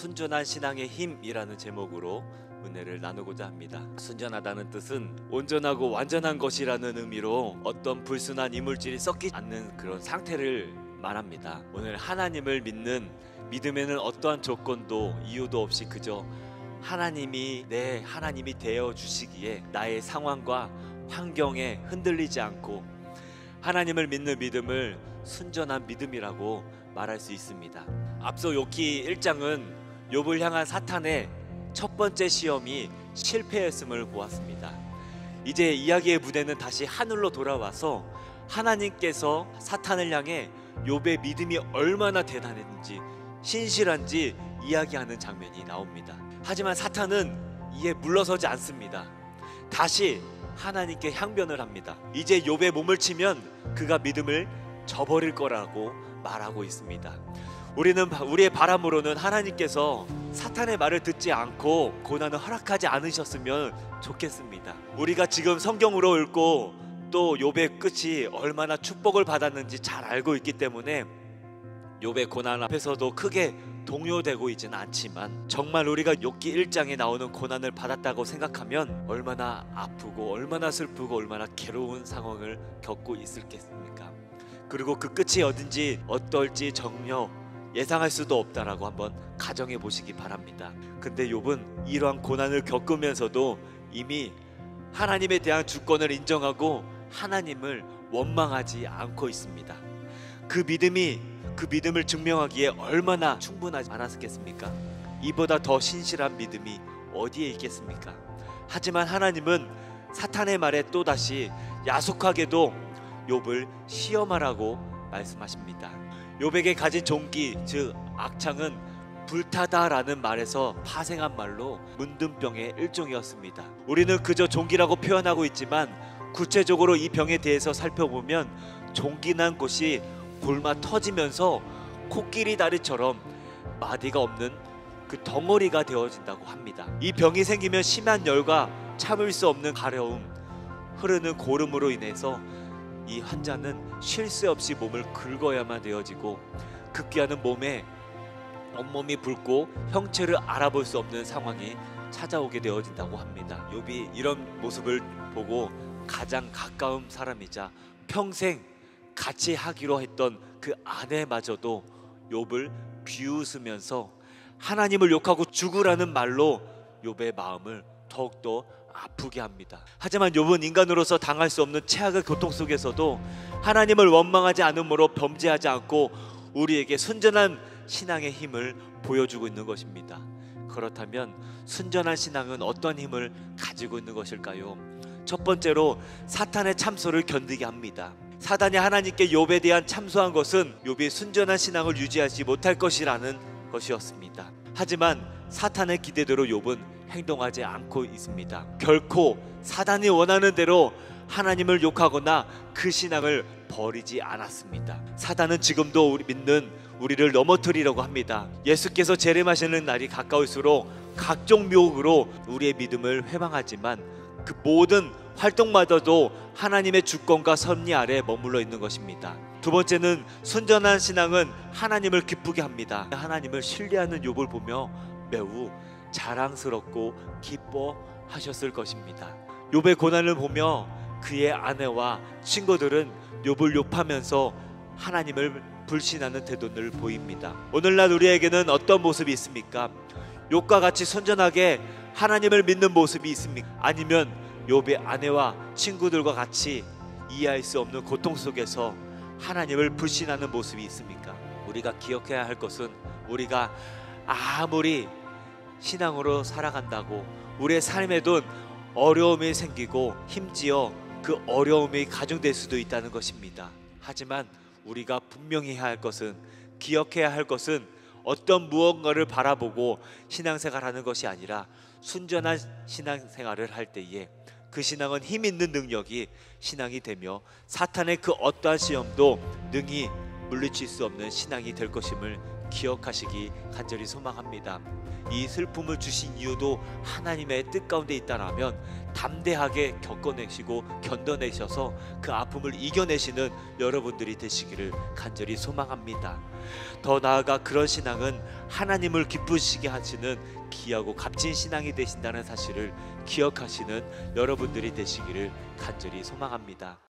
순전한 신앙의 힘이라는 제목으로 은혜를 나누고자 합니다. 순전하다는 뜻은 온전하고 완전한 것이라는 의미로 어떤 불순한 이물질이 섞이지 않는 그런 상태를 말합니다. 오늘 하나님을 믿는 믿음에는 어떠한 조건도 이유도 없이 그저 하나님이 내 하나님이 되어 주시기에 나의 상황과 환경에 흔들리지 않고 하나님을 믿는 믿음을 순전한 믿음이라고 말할 수 있습니다. 앞서 욥기 1장은 욥을 향한 사탄의 첫 번째 시험이 실패했음을 보았습니다. 이제 이야기의 무대는 다시 하늘로 돌아와서 하나님께서 사탄을 향해 욥의 믿음이 얼마나 대단했는지 신실한지 이야기하는 장면이 나옵니다. 하지만 사탄은 이에 물러서지 않습니다. 다시 하나님께 항변을 합니다. 이제 욥의 몸을 치면 그가 믿음을 저버릴 거라고 말하고 있습니다. 우리의 바람으로는 하나님께서 사탄의 말을 듣지 않고 고난을 허락하지 않으셨으면 좋겠습니다. 우리가 지금 성경으로 읽고 또 욥의 끝이 얼마나 축복을 받았는지 잘 알고 있기 때문에 욥의 고난 앞에서도 크게 동요되고 있지는 않지만 정말 우리가 욥기 1장에 나오는 고난을 받았다고 생각하면 얼마나 아프고 얼마나 슬프고 얼마나 괴로운 상황을 겪고 있을겠습니까? 그리고 그 끝이 어떨지 전혀 예상할 수도 없다라고 한번 가정해 보시기 바랍니다. 근데 욥은 이러한 고난을 겪으면서도 이미 하나님에 대한 주권을 인정하고 하나님을 원망하지 않고 있습니다. 그 믿음을 증명하기에 얼마나 충분하지 않았겠습니까? 이보다 더 신실한 믿음이 어디에 있겠습니까? 하지만 하나님은 사탄의 말에 또다시 야속하게도 욥을 시험하라고 말씀하십니다. 욥에게 가진 종기, 즉 악창은 불타다라는 말에서 파생한 말로 문둥병의 일종이었습니다. 우리는 그저 종기라고 표현하고 있지만 구체적으로 이 병에 대해서 살펴보면 종기난 곳이 골마 터지면서 코끼리 다리처럼 마디가 없는 그 덩어리가 되어진다고 합니다. 이 병이 생기면 심한 열과 참을 수 없는 가려움, 흐르는 고름으로 인해서 이 환자는 쉴 새 없이 몸을 긁어야만 되어지고 급기야는 몸에 온몸이 붉고 형체를 알아볼 수 없는 상황이 찾아오게 되어진다고 합니다. 욥이 이런 모습을 보고 가장 가까운 사람이자 평생 같이 하기로 했던 그 아내마저도 욥을 비웃으면서 하나님을 욕하고 죽으라는 말로 욥의 마음을 더욱더 아프게 합니다. 하지만 욥은 인간으로서 당할 수 없는 최악의 고통 속에서도 하나님을 원망하지 않으므로 범죄하지 않고 우리에게 순전한 신앙의 힘을 보여주고 있는 것입니다. 그렇다면 순전한 신앙은 어떤 힘을 가지고 있는 것일까요? 첫 번째로 사탄의 참소를 견디게 합니다. 사단이 하나님께 욥에 대한 참소한 것은 욥이 순전한 신앙을 유지하지 못할 것이라는 것이었습니다. 하지만 사탄의 기대대로 욥은 행동하지 않고 있습니다. 결코 사단이 원하는 대로 하나님을 욕하거나 그 신앙을 버리지 않았습니다. 사단은 지금도 믿는 우리를 넘어뜨리려고 합니다. 예수께서 재림하시는 날이 가까울수록 각종 묘혹으로 우리의 믿음을 회방하지만 그 모든 활동마다도 하나님의 주권과 섭리 아래 머물러 있는 것입니다. 두 번째는 순전한 신앙은 하나님을 기쁘게 합니다. 하나님을 신뢰하는 욥을 보며 매우 자랑스럽고 기뻐하셨을 것입니다. 욥의 고난을 보며 그의 아내와 친구들은 욥을 욕하면서 하나님을 불신하는 태도를 보입니다. 오늘날 우리에게는 어떤 모습이 있습니까? 욥과 같이 순전하게 하나님을 믿는 모습이 있습니까? 아니면 욥의 아내와 친구들과 같이 이해할 수 없는 고통 속에서 하나님을 불신하는 모습이 있습니까? 우리가 기억해야 할 것은 우리가 아무리 신앙으로 살아간다고 우리의 삶에도 어려움이 생기고 심지어 그 어려움이 가중될 수도 있다는 것입니다. 하지만 우리가 분명히 해야 할 것은, 기억해야 할 것은 어떤 무언가를 바라보고 신앙생활하는 것이 아니라 순전한 신앙생활을 할 때에 그 신앙은 힘 있는 능력이 신앙이 되며 사탄의 그 어떠한 시험도 능히 물리칠 수 없는 신앙이 될 것임을 기억하시기 간절히 소망합니다. 이 슬픔을 주신 이유도 하나님의 뜻 가운데 있다라면 담대하게 겪어내시고 견뎌내셔서 그 아픔을 이겨내시는 여러분들이 되시기를 간절히 소망합니다. 더 나아가 그런 신앙은 하나님을 기쁘시게 하시는 귀하고 값진 신앙이 되신다는 사실을 기억하시는 여러분들이 되시기를 간절히 소망합니다.